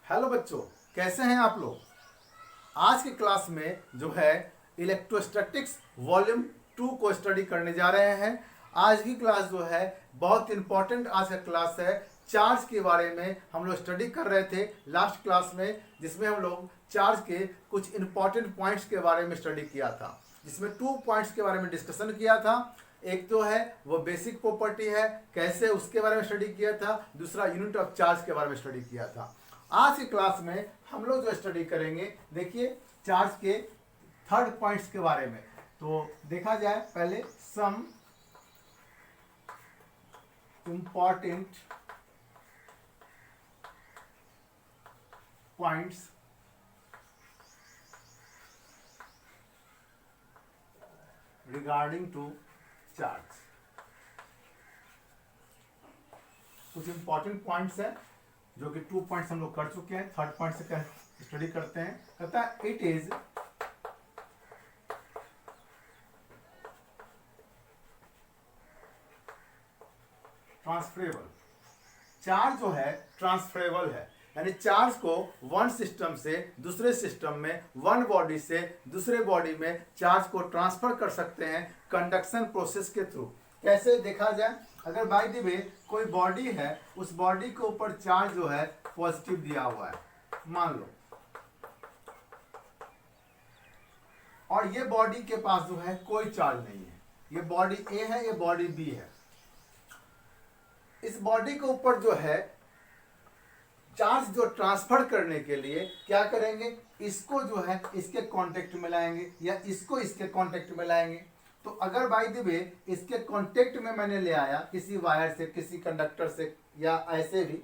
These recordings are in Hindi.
हेलो बच्चों, कैसे हैं आप लोग। आज की क्लास में जो है इलेक्ट्रोस्टैटिक्स वॉल्यूम 2 को स्टडी करने जा रहे हैं। आज की क्लास जो है बहुत इंपॉर्टेंट आज का क्लास है। चार्ज के बारे में हम लोग स्टडी कर रहे थे लास्ट क्लास में, जिसमें हम लोग चार्ज के कुछ इंपॉर्टेंट पॉइंट्स के बारे में स्टडी किया था, जिसमें 2 पॉइंट्स के बारे में डिस्कशन किया था। एक तो है वो बेसिक प्रॉपर्टी है, कैसे उसके बारे में स्टडी किया था। दूसरा यूनिट ऑफ चार्ज के बारे में स्टडी किया था। आज की क्लास में हम लोग जो स्टडी करेंगे, देखिए चार्ज के थर्ड पॉइंट्स के बारे में। तो देखा जाए पहले some important points regarding to charge. कुछ इंपॉर्टेंट पॉइंट्स है जो कि 2 पॉइंट्स हम लोग कर चुके हैं। थर्ड पॉइंट से स्टडी करते हैं। कहता है इट इज ट्रांसफरेबल। चार्ज जो है ट्रांसफरेबल है, यानी चार्ज को वन सिस्टम से दूसरे सिस्टम में, वन बॉडी से दूसरे बॉडी में चार्ज को ट्रांसफर कर सकते हैं कंडक्शन प्रोसेस के थ्रू। कैसे देखा जाए, अगर बाय द वे कोई बॉडी है, उस बॉडी के ऊपर चार्ज जो है पॉजिटिव दिया हुआ है, मान लो, और ये बॉडी के पास जो है कोई चार्ज नहीं है। ये बॉडी ए है, ये बॉडी बी है। इस बॉडी के ऊपर जो है चार्ज जो ट्रांसफर करने के लिए क्या करेंगे, इसको जो है इसके कांटेक्ट में लाएंगे या इसको इसके कांटेक्ट में लाएंगे। तो अगर बाय द वे इसके कांटेक्ट में मैंने ले आया किसी वायर से, किसी कंडक्टर से या ऐसे भी,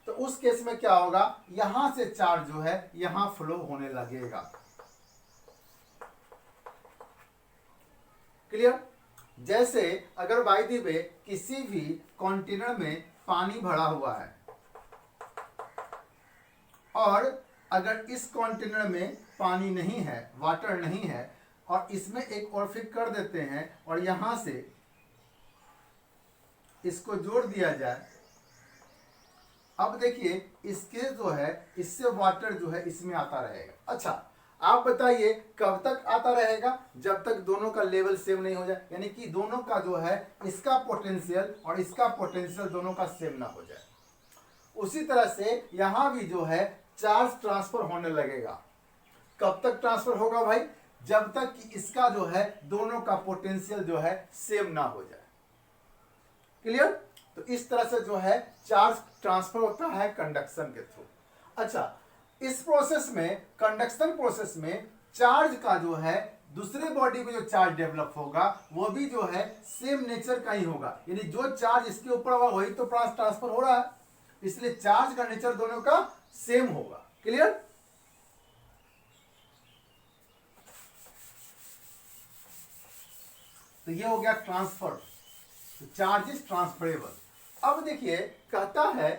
तो उस केस में क्या होगा, यहां से चार्ज जो है यहां फ्लो होने लगेगा। क्लियर। जैसे अगर बाय द वे किसी भी कंटेनर में पानी भरा हुआ है और अगर इस कंटेनर में पानी नहीं है, वाटर नहीं है, और इसमें एक और फिट कर देते हैं और यहां से इसको जोड़ दिया जाए। अब देखिए इसके जो है इससे वाटर जो है इसमें आता रहेगा। अच्छा, आप बताइए कब तक आता रहेगा, जब तक दोनों का लेवल सेम नहीं हो जाए, यानी कि दोनों का जो है इसका पोटेंशियल और इसका पोटेंशियल दोनों का सेम ना हो जाए। उसी तरह से यहां भी जो है चार्ज ट्रांसफर होने लगेगा। कब तक ट्रांसफर होगा भाई, जब तक कि इसका जो है दोनों का पोटेंशियल जो है सेम ना हो जाए। क्लियर। तो इस तरह से जो है चार्ज ट्रांसफर होता है कंडक्शन के थ्रू। अच्छा, इस प्रोसेस में, कंडक्शन प्रोसेस में, चार्ज का जो है दूसरे बॉडी में जो चार्ज डेवलप होगा वो भी जो है सेम नेचर का ही होगा, यानी जो चार्ज इसके ऊपर होगा वही तो ट्रांसफर हो रहा है, इसलिए चार्ज का नेचर दोनों का सेम होगा। क्लियर। तो ये हो गया ट्रांसफर, तो चार्ज इज ट्रांसफरेबल। अब देखिए कहता है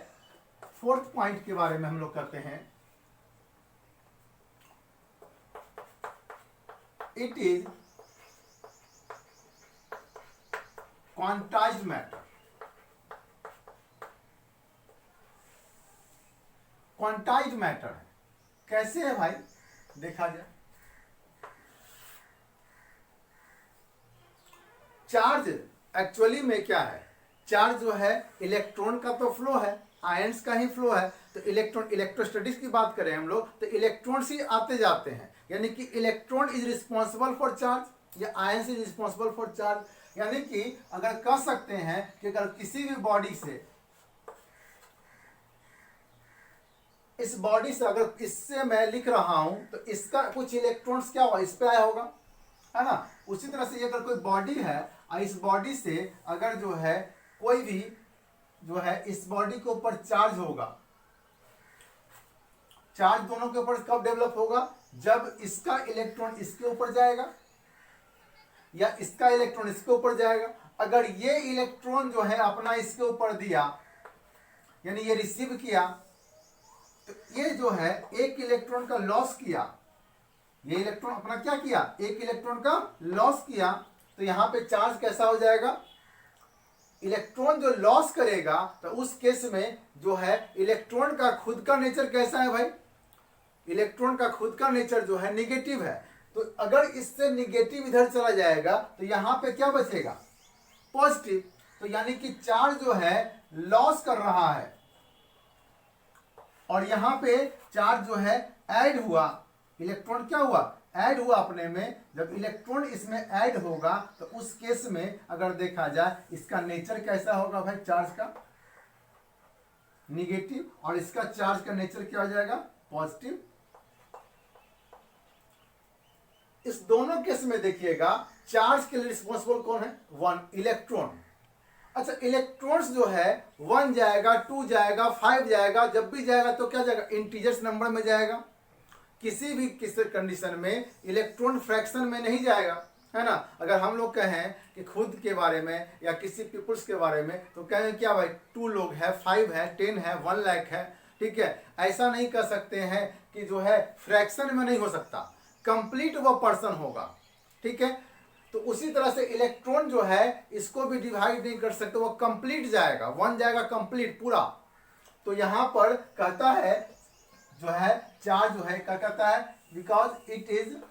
फोर्थ पॉइंट के बारे में हम लोग कहते हैं, it is quantized matter. Quantized matter है। कैसे है भाई, देखा जाए। चार्ज एक्चुअली में क्या है, चार्ज जो है इलेक्ट्रॉन का तो फ्लो है, आयंस का ही फ्लो है। तो इलेक्ट्रॉन, इलेक्ट्रोस्टैटिक्स की बात करें हम लोग तो इलेक्ट्रॉन्स ही आते जाते हैं, यानी कि electron is responsible for charge या ions is responsible for charge. यानी कि अगर कह सकते हैं कि अगर किसी भी बॉडी से, इस बॉडी से अगर इससे मैं लिख रहा हूं तो इसका कुछ इलेक्ट्रॉन्स क्या हुआ, इस पे आया होगा, है ना। उसी तरह से अगर कोई बॉडी है और इस बॉडी से अगर जो है कोई भी जो है इस बॉडी के ऊपर चार्ज होगा, चार्ज दोनों के ऊपर कब डेवलप होगा, जब इसका इलेक्ट्रॉन इसके ऊपर जाएगा या इसका इलेक्ट्रॉन इसके ऊपर जाएगा। अगर ये इलेक्ट्रॉन जो है अपना इसके ऊपर दिया, यानी ये रिसीव किया, तो ये जो है एक इलेक्ट्रॉन का लॉस किया, ये इलेक्ट्रॉन अपना क्या किया, एक इलेक्ट्रॉन का लॉस किया, तो यहां पे चार्ज कैसा हो जाएगा, इलेक्ट्रॉन जो लॉस करेगा तो उस केस में जो है इलेक्ट्रॉन का खुद का नेचर कैसा है भाई, इलेक्ट्रॉन का खुद का नेचर जो है निगेटिव है। तो अगर इससे निगेटिव इधर चला जाएगा तो यहां पे क्या बचेगा, पॉजिटिव। तो यानी कि चार्ज जो है लॉस कर रहा है और यहां पे चार्ज जो है ऐड हुआ, इलेक्ट्रॉन क्या हुआ, ऐड हुआ अपने में। जब इलेक्ट्रॉन इसमें ऐड होगा तो उस केस में अगर देखा जाए इसका नेचर कैसा होगा भाई, चार्ज का निगेटिव, और इसका चार्ज का नेचर क्या हो जाएगा, पॉजिटिव। इस दोनों केस में देखिएगा चार्ज के लिए रिस्पॉन्सिबल कौन है, वन, इलेक्ट्रॉन। अच्छा, इलेक्ट्रॉन्स जो है 1 जाएगा, 2 जाएगा, 5 जाएगा, जब भी जाएगा तो क्या जाएगा, इंटीजर्स नंबर में जाएगा। किसी कंडीशन में इलेक्ट्रॉन फ्रैक्शन में नहीं जाएगा, है ना। अगर हम लोग कहें कि खुद के बारे में या किसी पीपुल्स के बारे में तो कहें क्या भाई, 2 लोग है, 5 है, 10 है, 1 लाख है, ठीक है। ऐसा नहीं कर सकते हैं कि जो है फ्रैक्शन में नहीं हो सकता, कंप्लीट वो पर्सन होगा, ठीक है। तो उसी तरह से इलेक्ट्रॉन जो है इसको भी डिवाइड नहीं कर सकते, वो कंप्लीट जाएगा, 1 जाएगा कंप्लीट पूरा। तो यहां पर कहता है जो है चार्ज जो है क्या कहता है, because it is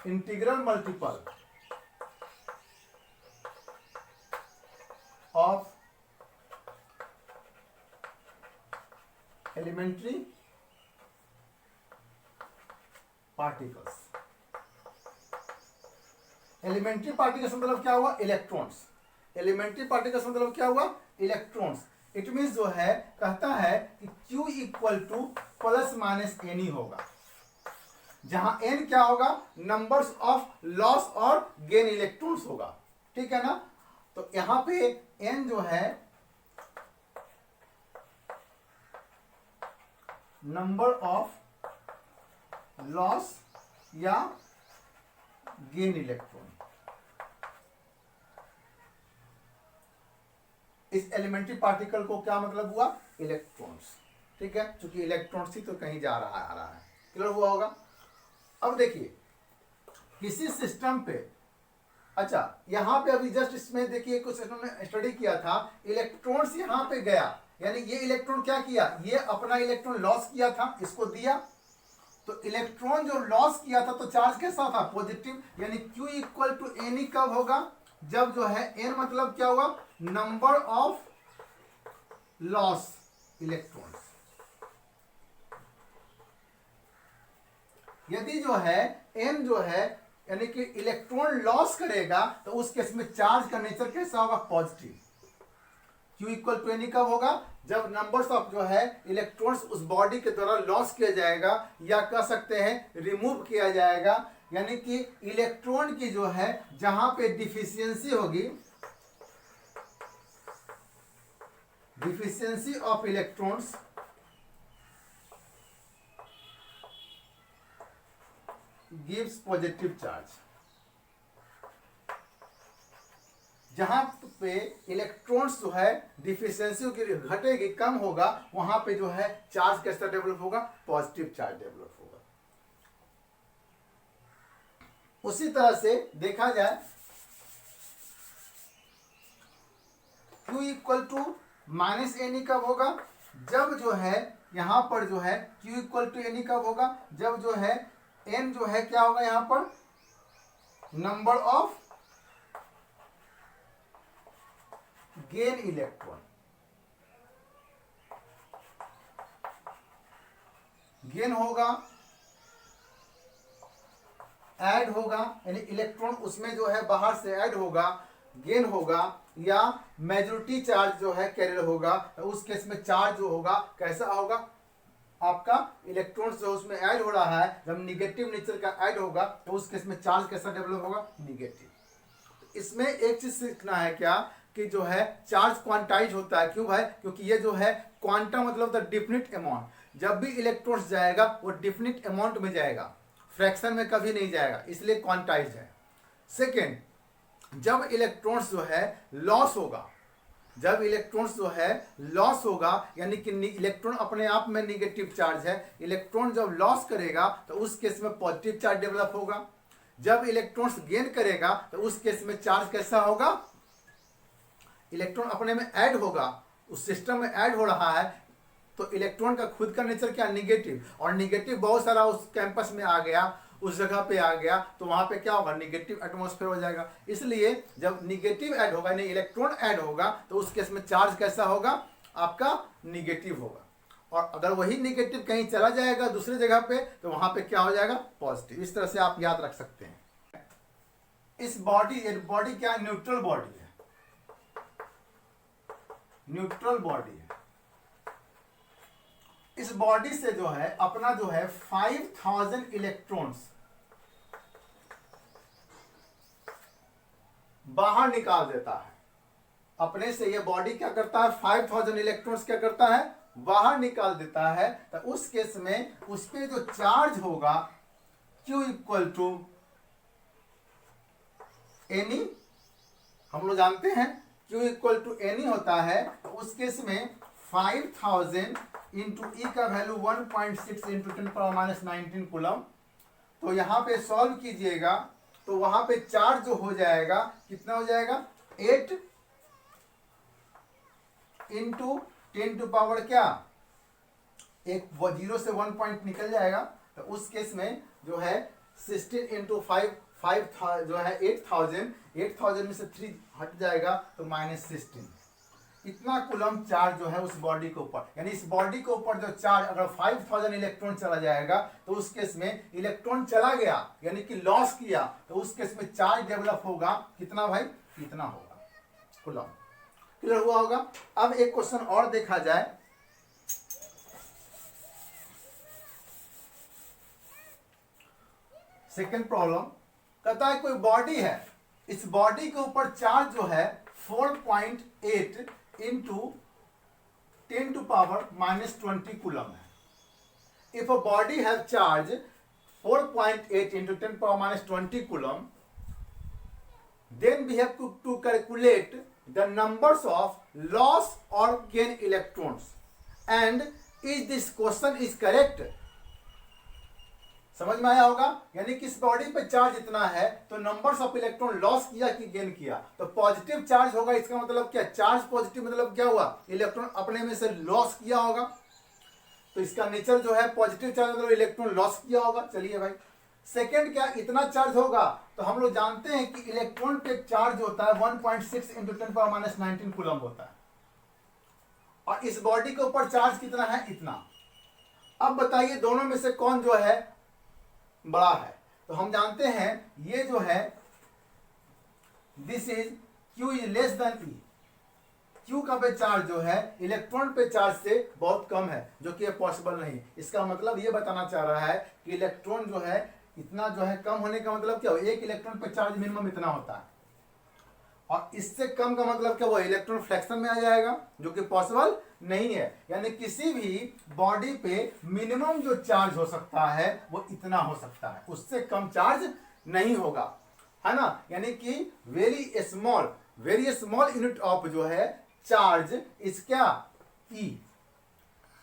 integral multiple of elementary particles. Elementary particles मतलब क्या हुआ, इलेक्ट्रॉन्स। एलिमेंट्री पार्टिकल्स मतलब क्या हुआ, इलेक्ट्रॉन्स। इट मीन्स जो है कहता है कि Q equal to plus minus n ही होगा, जहां n क्या होगा, नंबर्स ऑफ लॉस और गेन इलेक्ट्रॉन्स होगा, ठीक है ना। तो यहां पे n जो है नंबर ऑफ लॉस या गेन इलेक्ट्रॉन। इस एलिमेंट्री पार्टिकल को क्या मतलब हुआ, इलेक्ट्रॉन्स, ठीक है। चूंकि इलेक्ट्रॉन्स ही तो कहीं जा रहा है, आ रहा है, क्लियर हुआ होगा। अब देखिए किसी सिस्टम पे, अच्छा यहां पे अभी जस्ट इसमें देखिए कुछ स्टडी किया था, इलेक्ट्रॉन्स यहां पे गया, यानी ये इलेक्ट्रॉन क्या किया, ये अपना इलेक्ट्रॉन लॉस किया था, इसको दिया। तो इलेक्ट्रॉन जो लॉस किया था तो चार्ज कैसा था, पॉजिटिव। यानी Q इक्वल टू एन ही कब होगा, जब जो है n मतलब क्या हुआ, नंबर ऑफ लॉस इलेक्ट्रॉन्स। यदि जो है n जो है यानी कि इलेक्ट्रॉन लॉस करेगा तो उस केस में चार्ज का नेचर कैसा होगा, positive. Q equal to N कब होगा, जब नंबर्स ऑफ जो है इलेक्ट्रॉन्स उस बॉडी के द्वारा लॉस किया जाएगा या कह सकते हैं रिमूव किया जाएगा। यानी कि इलेक्ट्रॉन की जो है जहां पे डिफिशियंसी होगी, deficiency of electrons gives positive charge. जहां पे इलेक्ट्रॉन्स जो है डिफिशियंसी की घटेगी, कम होगा, वहां पे जो है चार्ज कैसा डेवलप होगा, पॉजिटिव चार्ज डेवलप होगा। उसी तरह से देखा जाए Q equal to minus N कब होगा, जब जो है यहां पर जो है Q इक्वल टू एन कब होगा, जब जो है n जो है क्या होगा, यहां पर number of gain electron, gain होगा, ऐड होगा, यानी इलेक्ट्रॉन उसमें जो है बाहर से ऐड होगा, गेन होगा, या मेजॉरिटी चार्ज जो है कैरियर होगा। तो उस केस में चार्ज जो होगा कैसा होगा, आपका इलेक्ट्रॉन्स जो उसमें ऐड हो रहा है, जब निगेटिव नेचर का ऐड होगा तो उस केस में चार्ज कैसा डेवलप होगा, निगेटिव। तो इसमें एक चीज सीखना है क्या, कि जो है चार्ज क्वांटाइज होता है। क्यों भाई, क्योंकि ये जो है क्वांटा मतलब द डिफिनिट अमाउंट, जब भी इलेक्ट्रॉन्स जाएगा वो डिफिनिट अमाउंट में जाएगा, फ्रैक्शन में कभी नहीं जाएगा, इसलिए क्वांटाइज है। सेकेंड, जब इलेक्ट्रॉन्स जो है लॉस होगा, जब इलेक्ट्रॉन्स जो है लॉस होगा, यानी कि इलेक्ट्रॉन अपने आप में निगेटिव चार्ज है, इलेक्ट्रॉन जब लॉस करेगा तो उस केस में पॉजिटिव चार्ज डेवलप होगा। जब इलेक्ट्रॉन्स गेन करेगा तो उस केस में चार्ज कैसा होगा, इलेक्ट्रॉन अपने में ऐड होगा, उस सिस्टम में ऐड हो रहा है, तो इलेक्ट्रॉन का खुद का नेचर क्या, निगेटिव, और निगेटिव बहुत सारा उस कैंपस में आ गया, उस जगह पे आ गया, तो वहां पे क्या होगा, निगेटिव एटमॉस्फेयर हो जाएगा। इसलिए जब निगेटिव ऐड होगा यानी इलेक्ट्रॉन ऐड होगा तो उस केस में चार्ज कैसा होगा, आपका निगेटिव होगा। और अगर वही निगेटिव कहीं चला जाएगा दूसरी जगह पे तो वहां पे क्या हो जाएगा, पॉजिटिव। इस तरह से आप याद रख सकते हैं। इस बॉडी क्या, न्यूट्रल बॉडी है, न्यूट्रल बॉडी है। इस बॉडी से जो है अपना जो है 5000 इलेक्ट्रॉन्स बाहर निकाल देता है। अपने से ये बॉडी क्या करता है, 5000 इलेक्ट्रॉन्स क्या करता है, बाहर निकाल देता है। तो उस केस में उस पे जो चार्ज होगा Q इक्वल टू एनी, हम लोग जानते हैं Q इक्वल टू एनी होता है। तो उस केस में 5000 इंटू ई का वैल्यू 1.6 इंटू 10⁻19 कूलम। तो यहां पे सॉल्व कीजिएगा तो वहां पे चार्ज जो हो जाएगा कितना हो जाएगा, 8 इंटू 10 टू पावर क्या, एक 0 से 1 पॉइंट निकल जाएगा। तो उस केस में जो है 16 इंटू 5 जो है 8000 में से 3 हट जाएगा तो -16। इतना कूलम चार्ज जो है उस बॉडी के ऊपर, यानी इस बॉडी के ऊपर जो चार्ज अगर 5000 इलेक्ट्रॉन चला जाएगा तो उस केस में इलेक्ट्रॉन चला गया यानी कि लॉस किया, तो उस केस में चार्ज डेवलप होगा कितना भाई, इतना होगा कूलम। क्लियर हुआ होगा। अब एक क्वेश्चन और देखा जाए। सेकंड प्रॉब्लम कहता है कोई बॉडी है, इस बॉडी के ऊपर चार्ज जो है 4.8 इंटू 10 टू पावर -20 कूलम है। If a body have charge 4.8 into 10 power -20 coulomb, then we have to calculate the numbers of loss or gain electrons, and is this question is correct? समझ में आया होगा। यानी कि इस बॉडी पे चार्ज इतना है तो नंबर्स ऑफ इलेक्ट्रॉन लॉस किया कि गेन किया, तो पॉजिटिव चार्ज होगा। इसका मतलब क्या, चार्ज पॉजिटिव मतलब क्या हुआ, इलेक्ट्रॉन अपने में से लॉस किया होगा। तो इसका नेचर जो है पॉजिटिव चार्ज मतलब इलेक्ट्रॉन लॉस किया होगा। चलिए भाई, सेकेंड क्या, इतना चार्ज होगा तो हम लोग जानते हैं कि इलेक्ट्रॉन पे चार्ज होता है 1.6 इंटू 10⁻19 कूलम होता है, और इस बॉडी के ऊपर चार्ज कितना है, इतना। अब बताइए दोनों में से कौन जो है बड़ा है। तो हम जानते हैं ये जो है this is Q is less than E। Q का पे चार्ज जो है इलेक्ट्रॉन पे चार्ज से बहुत कम है, जो कि पॉसिबल नहीं। इसका मतलब ये बताना चाह रहा है कि इलेक्ट्रॉन जो है इतना जो है कम होने का मतलब क्या हो, एक इलेक्ट्रॉन पे चार्ज मिनिमम इतना होता है, और इससे कम का मतलब क्या, वो इलेक्ट्रॉन फ्रैक्शन में आ जाएगा, जो कि पॉसिबल नहीं है। यानी किसी भी बॉडी पे मिनिमम जो चार्ज हो सकता है वो इतना हो सकता है, उससे कम चार्ज नहीं होगा, है ना। यानी कि वेरी स्मॉल यूनिट ऑफ जो है चार्ज इस क्या, E।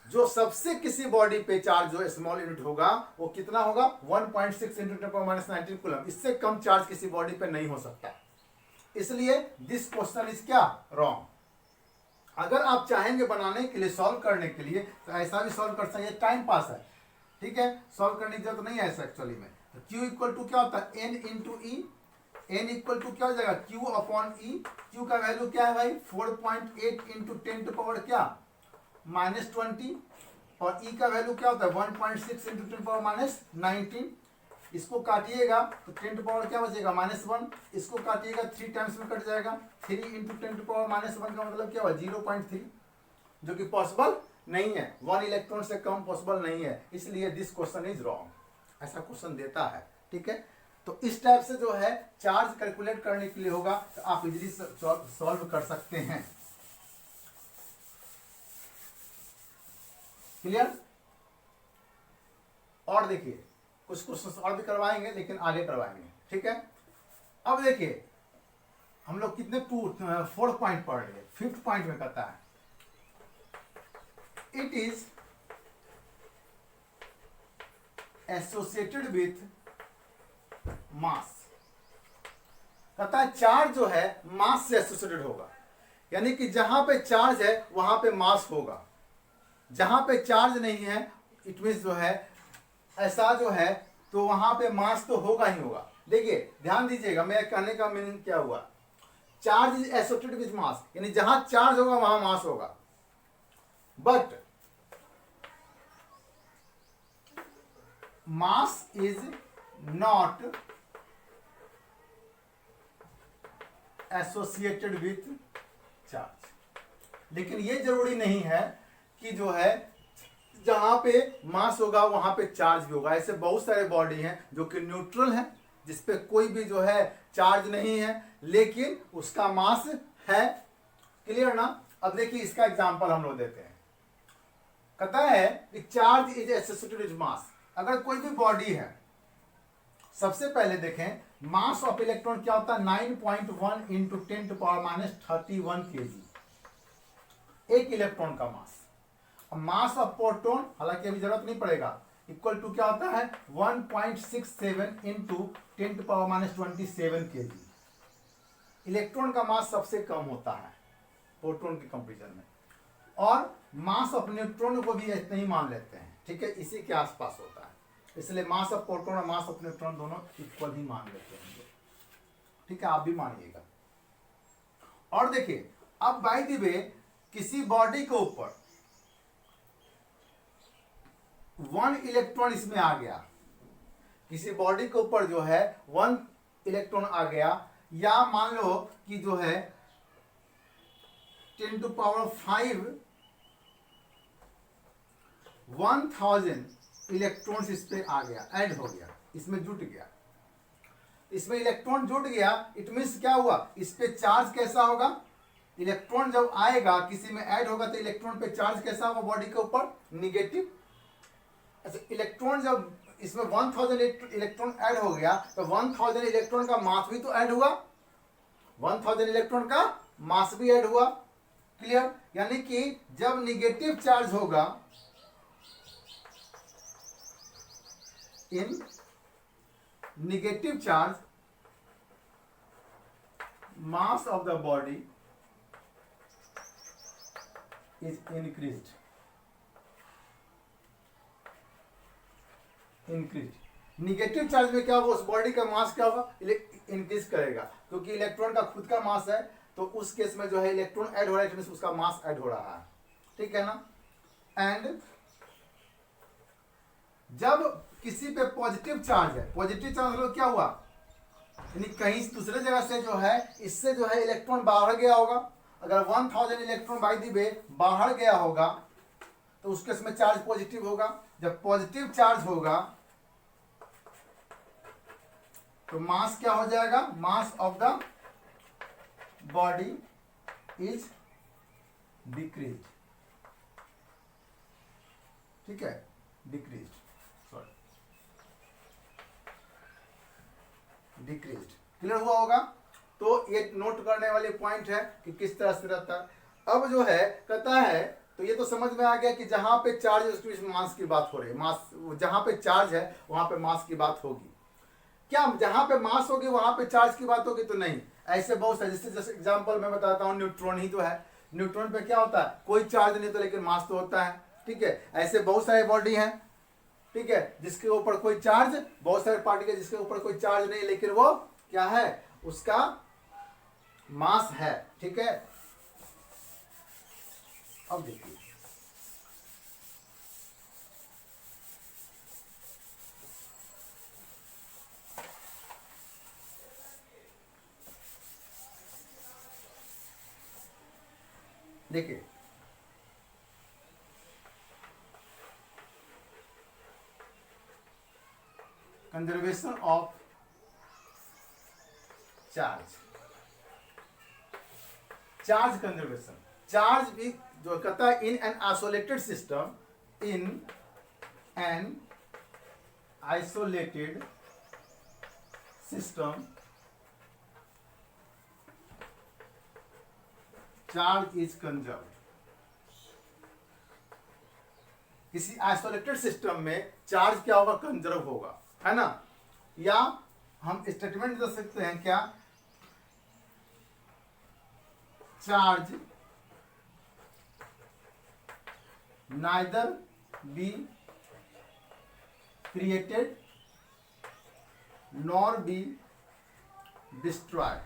जो सबसे किसी बॉडी पे चार्ज जो स्मॉल यूनिट होगा वो कितना होगा, 1.6 इंटू 10⁻19 कूलम। इससे कम चार्ज किसी बॉडी पे नहीं हो सकता। इसलिए दिस क्वेश्चन इज क्या, रॉन्ग। अगर आप चाहेंगे बनाने के लिए, सॉल्व करने के लिए, तो ऐसा भी सॉल्व कर सकते हैं, टाइम पास है, ठीक है, सॉल्व करने की जरूरत नहीं है ऐसा एक्चुअली में। तो Q इक्वल टू क्या होता है, N into E। N equal to क्या हो जाएगा, Q अपॉन E। Q का वैल्यू क्या है भाई, 4.8 इंटू 10 टू पावर क्या -20, और E का वैल्यू क्या होता है 1.6 इंटू 10 पावर -19। इसको काटिएगा तो 10 टू पावर क्या बचेगा -1, इसको काटिएगा 3 टाइम्स में कट जाएगा। 3 इंटू 10 टू पावर -1 का मतलब क्या हुआ 0.3, जो कि पॉसिबल नहीं है, 1 इलेक्ट्रॉन से कम पॉसिबल नहीं है। इसलिए दिस क्वेश्चन इज रॉन्ग, ऐसा क्वेश्चन देता है, ठीक है। तो इस टाइप से जो है चार्ज कैलकुलेट करने के लिए होगा, तो आप इजीली सॉल्व कर सकते हैं। क्लियर। और देखिए कुछ क्वेश्चन और भी करवाएंगे, लेकिन आगे करवाएंगे, ठीक है। अब देखिए हम लोग कितने 4 पॉइंट पढ़ रहे हैं। 5th पॉइंट में कहता है it is associated with mass. कहता है चार्ज जो है मास से एसोसिएटेड होगा, यानी कि जहां पे चार्ज है वहां पे मास होगा, जहां पे चार्ज नहीं है इट मींस जो है ऐसा जो है तो वहां पे मास तो होगा ही होगा। देखिए ध्यान दीजिएगा मेरे कहने का मीनिंग क्या हुआ, charge is associated with mass, यानी जहां चार्ज होगा वहां मास होगा, but mass is not associated with charge. लेकिन ये जरूरी नहीं है कि जो है जहां पे मास होगा वहां पे चार्ज भी होगा। ऐसे बहुत सारे बॉडी हैं जो कि न्यूट्रल है, जिसपे कोई भी जो है चार्ज नहीं है लेकिन उसका मास है। क्लियर ना। अब देखिए इसका एग्जांपल हम लोग देते हैं। कहता है कि charge is associated with mass. अगर कोई भी बॉडी है, सबसे पहले देखें मास ऑफ इलेक्ट्रॉन क्या होता है 9.1 इंटू 10⁻31 kg, एक इलेक्ट्रॉन का मास। मास ऑफ प्रोटॉन हालांकि अभी जरूरत नहीं पड़ेगा, इक्वल टू क्या होता है 1.67 इंटू 10⁻27 kg। इलेक्ट्रॉन का मास सबसे कम होता है प्रोटॉन के कंपेरिजन में, और मास ऑफ न्यूट्रॉन को भी इतना ही मान लेते हैं, ठीक है, इसी के आसपास होता है। इसलिए मास ऑफ प्रोटॉन और मास ऑफ न्यूट्रॉन दोनों इक्वल ही मान लेते हैं, ठीक है, आप भी मानिएगा। और देखिए अब बाय द वे किसी बॉडी के ऊपर 1 इलेक्ट्रॉन इसमें आ गया, किसी बॉडी के ऊपर जो है 1 इलेक्ट्रॉन आ गया, या मान लो कि जो है 10⁵ 1000 इलेक्ट्रॉन्स इस पे आ गया, ऐड हो गया, इसमें जुट गया, इसमें इलेक्ट्रॉन जुट गया। इट मीन्स क्या हुआ, इस पे चार्ज कैसा होगा, इलेक्ट्रॉन जब आएगा किसी में ऐड होगा तो इलेक्ट्रॉन पे चार्ज कैसा होगा बॉडी के ऊपर, निगेटिव। अच्छा इलेक्ट्रॉन जब इसमें 1000 इलेक्ट्रॉन ऐड हो गया तो 1000 इलेक्ट्रॉन का मास भी तो ऐड हुआ, 1000 इलेक्ट्रॉन का मास भी ऐड हुआ। क्लियर। यानी कि जब निगेटिव चार्ज होगा इन negative charge mass of the body is increased negative charge में क्या होगा, उस बॉडी का मास क्या होगा, इंक्रीज करेगा, क्योंकि इलेक्ट्रॉन का खुद का मास है तो उस केस में जो है इलेक्ट्रॉन ऐड हो रहा है, उसका मास ऐड हो रहा है, ठीक है ना। एंड जब किसी पे पॉजिटिव चार्ज है, पॉजिटिव चार्ज मतलब क्या हुआ, यानी कहीं दूसरे जगह से जो है इससे जो है इलेक्ट्रॉन बाहर गया होगा। अगर 1000 इलेक्ट्रॉन बाय द वे बाहर गया होगा तो उसके इसमें चार्ज पॉजिटिव होगा। जब पॉजिटिव चार्ज होगा तो मास क्या हो जाएगा, mass of the body is decrease, ठीक है, डिक्रीज, डिक्रीज्ड। क्लियर हुआ होगा। तो ये नोट करने वाले पॉइंट है कि किस तरह से रहता है। अब जो है कहता है, तो ये तो समझ में आ गया कि जहां पे चार्ज है मास की बात हो रही है, मास जहां पे चार्ज है वहां पे मास की बात होगी। क्या जहां पे मास होगी वहां पे चार्ज की बात होगी, तो नहीं। ऐसे बहुत सारे, जैसे एग्जांपल मैं बताता हूँ, न्यूट्रॉन ही तो है, न्यूट्रॉन पे क्या होता है, कोई चार्ज नहीं तो लेकिन मास तो होता है, ठीक है। ऐसे बहुत सारे बॉडी हैं, ठीक है, जिसके ऊपर कोई चार्ज, बहुत सारे पार्टिकल जिसके ऊपर कोई चार्ज नहीं लेकिन वो क्या है, उसका मास है, ठीक है। अब देखिए देखिए conservation of charge, charge conservation, charge भी जो कहता है in an isolated system, in an isolated system charge is conserved. किसी आइसोलेटेड सिस्टम में चार्ज क्या होगा, कंजर्व होगा, है ना। या हम स्टेटमेंट दे सकते हैं क्या, charge neither be created nor be destroy.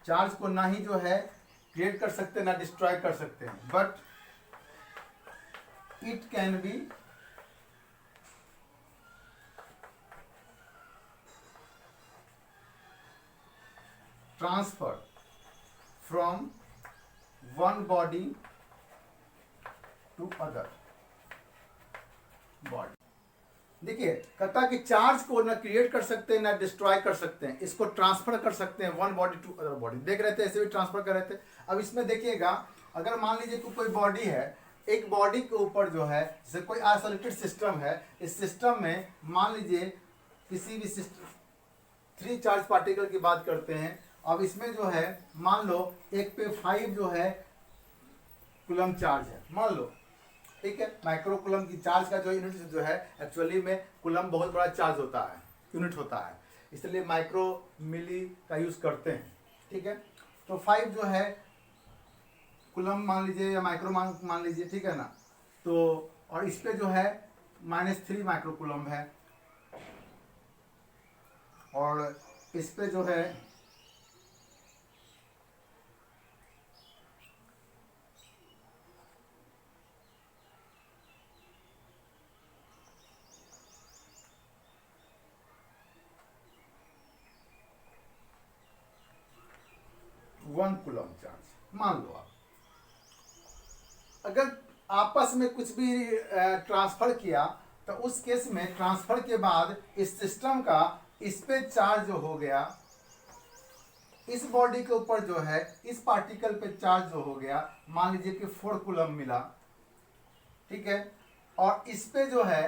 Charge को ना ही जो है क्रिएट कर सकते हैं ना डिस्ट्रॉय कर सकते हैं, but it can be transfer from one body to other body. देखिए कहता कि चार्ज को ना क्रिएट कर सकते हैं ना डिस्ट्रॉय कर सकते हैं, इसको ट्रांसफर कर सकते हैं one body to other body. देख रहे थे ऐसे भी ट्रांसफर कर रहे थे। अब इसमें देखिएगा, अगर मान लीजिए कि कोई बॉडी है, एक बॉडी के ऊपर जो है जैसे कोई आइसोलेटेड सिस्टम है, इस सिस्टम में मान लीजिए किसी भी सिस्टम 3 चार्ज पार्टिकल की बात करते हैं। अब इसमें जो है मान लो एक पे 5 जो है कूलम चार्ज है, मान लो, ठीक है। माइक्रो कूलम की चार्ज का जो यूनिट जो है एक्चुअली में कूलम बहुत बड़ा चार्ज होता है, यूनिट होता है, इसलिए माइक्रो मिली का यूज करते हैं, ठीक है। तो 5 जो है कूलम मान लीजिए या माइक्रो मान लीजिए, ठीक है ना। तो और इस पे जो है -3 माइक्रो कूलम है, और इस पे जो है 1 कूलम चार्ज। मान लो आप अगर आपस में कुछ भी ट्रांसफर किया, तो उस केस में ट्रांसफर के बाद इस सिस्टम का इस पे चार्ज जो हो गया, इस बॉडी के ऊपर जो है इस पार्टिकल पे चार्ज जो हो गया, मान लीजिए कि 4 कूलम मिला, ठीक है। और इस पे जो है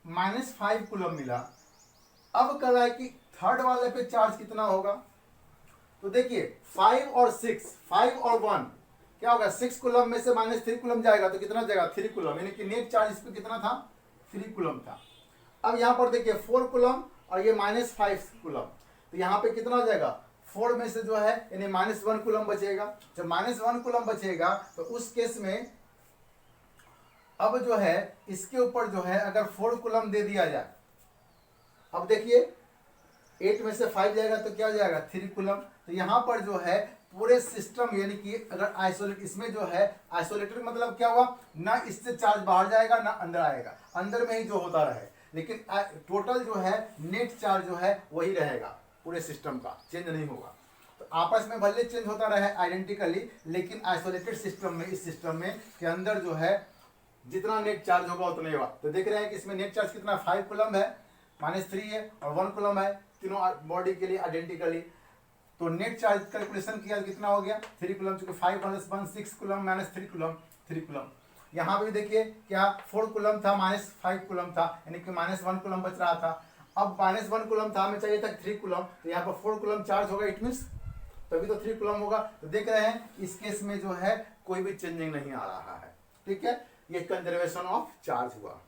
-5 कूलम मिला। अब कर रहा है कि थर्ड वाले पे चार्ज कितना होगा। तो देखिए 5 और 6, 5 और 1 क्या होगा, 6 कूलम में से -3 कूलम जाएगा तो कितना जाएगा, 3 कूलम, यानी कि नेट चार्ज इस पे कितना था, 3 कूलम था। अब यहाँ पर देखिए 4 कूलम और ये -5 कूलम, तो यहाँ पे कितना हो जाएगा, 4 में से जो है यानी -1 कूलम बचेगा। जब -1 कूलम बचेगा तो उस केस में अब जो है इसके ऊपर जो है अगर 4 कूलम दे दिया जाए, अब देखिए 8 में से 5 जाएगा तो क्या हो जाएगा, 3 कूलम। तो यहाँ पर जो है पूरे सिस्टम यानी कि अगर आइसोलेट, इसमें जो है आइसोलेटेड मतलब क्या हुआ, ना इससे चार्ज बाहर जाएगा ना अंदर आएगा, अंदर में ही जो होता रहे, लेकिन टोटल जो है नेट चार्ज जो है वही रहेगा, पूरे सिस्टम का चेंज नहीं होगा। तो आपस में भले चेंज होता रहे आइडेंटिकली, लेकिन आइसोलेटेड सिस्टम में, इस सिस्टम में के अंदर जो है जितना नेट चार्ज होगा उतना ही होगा। तो देख रहे हैं कि इसमें नेट चार्ज कितना, 5 कूलम है, -3 है और 1 कूलम है, तीनों बॉडी के लिए आइडेंटिकली। तो नेट चार्ज कैलकुलेशन किया कितना हो गया, 3 कूलम, चूंकि 5 - 1 6 कूलम, -3 कूलम, 3 कूलम। यहाँ पे देखिए क्या 4 कूलम था, -5 कूलम था, यानी कि -1 कूलम बच रहा था। अब -1 कूलम था, हमें चाहिए था 3 कूलम, तो यहाँ पर 4 कूलम चार्ज होगा, इट मीन्स तभी तो 3 कूलम होगा। तो देख रहे हैं इस केस में जो है कोई भी चेंजिंग नहीं आ रहा है, ठीक है। ये कंजर्वेशन ऑफ चार्ज हुआ,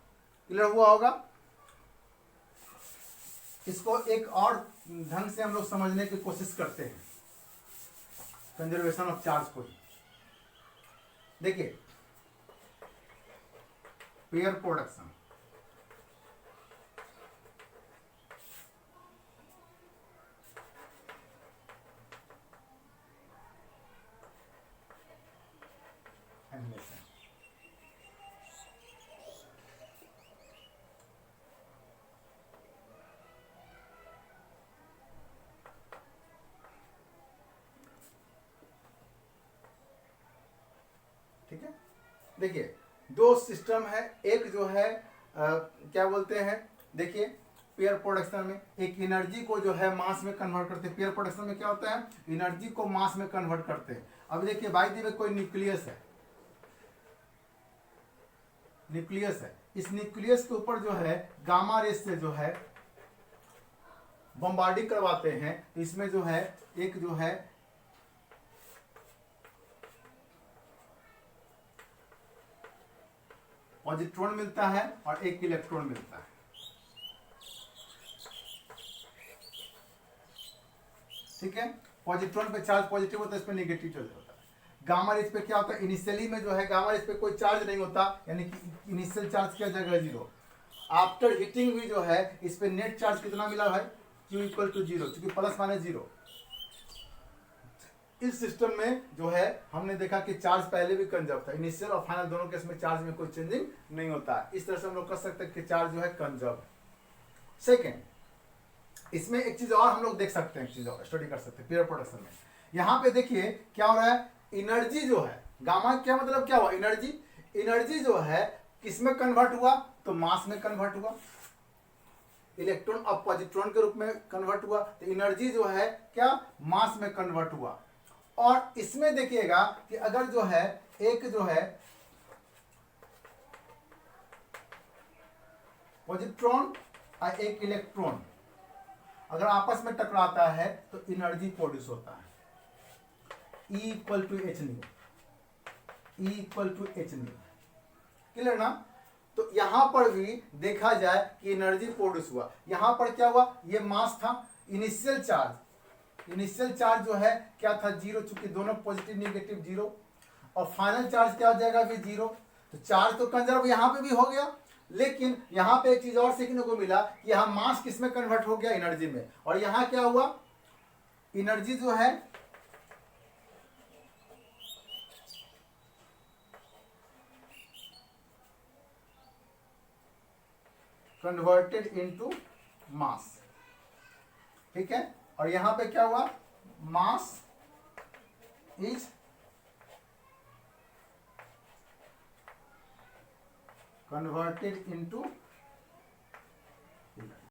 क्लियर हुआ होगा। इसको एक और ढंग से हम लोग समझने की कोशिश करते हैं, कंजर्वेशन ऑफ चार्ज को। देखिए पेयर प्रोडक्शन, एनिमेशन, ठीक है। देखिए दो सिस्टम है, एक जो है क्या बोलते हैं, देखिए पेयर प्रोडक्शन में एक एनर्जी को जो है मास में कन्वर्ट करते हैं। पेयर प्रोडक्शन में क्या होता है, एनर्जी को मास में कन्वर्ट करते हैं। अब देखिए बाय द वे कोई न्यूक्लियस है, न्यूक्लियस है, इस न्यूक्लियस के ऊपर जो है गामा रेस से जो है बम्बार्डिंग करवाते हैं। इसमें जो है एक जो है पॉजिट्रॉन मिलता है और एक इलेक्ट्रॉन मिलता है। ठीक है, पॉजिट्रॉन पे चार्ज पॉजिटिव होता है, इस पे नेगेटिव चार्ज होता है। गामा रेज पे क्या होता है, इनिशियली में जो है गामा रेज पे कोई चार्ज नहीं होता, यानी कि इनिशियल चार्ज क्या जाएगा, जीरो। आफ्टर हीटिंग भी जो है इस पे नेट चार्ज कितना मिला है, Q इक्वल टू जीरो, क्योंकि प्लस माइनस जीरो। इस सिस्टम में जो है हमने देखा कि चार्ज पहले भी कंजर्व था, इनिशियल और फाइनल दोनों केस में चार्ज में कोई चेंजिंग नहीं होता है। इस तरह से हम लोग कह सकते हैं कि चार्ज जो है कंजर्व है। सेकेंड, इसमें एक चीज और हम लोग देख सकते हैं, एक चीज और स्टडी कर सकते हैं पेयर प्रोडक्शन में। यहाँ पे देखिए क्या हो रहा है, एनर्जी जो है, गामा क्या मतलब क्या हुआ, एनर्जी। एनर्जी जो है किसमें कन्वर्ट हुआ, तो मास में कन्वर्ट हुआ, इलेक्ट्रॉन और पॉजिट्रॉन के रूप में कन्वर्ट हुआ। तो एनर्जी जो है क्या, मास में कन्वर्ट हुआ। और इसमें देखिएगा कि अगर जो है एक जो है पॉजिट्रॉन और एक इलेक्ट्रॉन अगर आपस में टकराता है तो एनर्जी प्रोड्यूस होता है, E equal to H nu, E equal to H nu. Clear ना। तो यहां पर भी देखा जाए कि एनर्जी प्रोड्यूस हुआ। यहां पर क्या हुआ, ये मास था, इनिशियल चार्ज जो है क्या था, जीरो, चूंकि दोनों पॉजिटिव नेगेटिव जीरो, और फाइनल चार्ज क्या हो जाएगा भी जीरो। तो चार्ज तो कंजर्व यहां पे भी हो गया, लेकिन यहां पे एक चीज और सीखने को मिला कि यहां मास किस में कन्वर्ट हो गया, एनर्जी में। और यहां क्या हुआ, एनर्जी जो है कन्वर्टेड इनटू मास। ठीक है, और यहां पे क्या हुआ, मास इज कन्वर्टेड इनटू